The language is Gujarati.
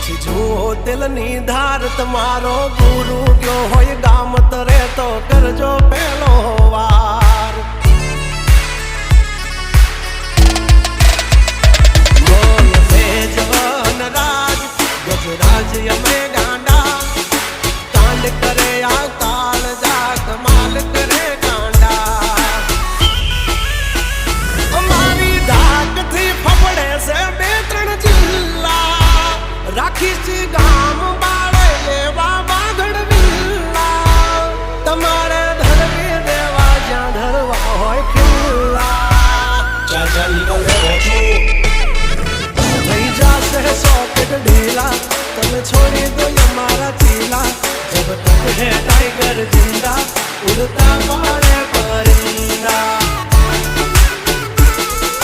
પછી જુઓ દિલની ધાર તમારો ગુરુ ગયો હોય ગામ તરે તો કરજો પેલો વાર બોલ ભેજવન રાજ ગજરાજ અમે ગાંડા કાંડ કરે આ કાળ જા કમાલ કરે ગાંડા અમારી ધાકથી ફફડે છે બે ત્રણ જિલ્લા રાખીશ ગામ બાળે લેવા બાગડ વિલ્લા તમારે ધરવી દેવા જ્યાં ધરવા હોય ખિલ્લા થઈ જશે સોકેટ ઢીલા તમે છોડી દો અમારા ચીલા જબ તક હે ટાઈગર જિંદા ઉડતા મારે પરિંદા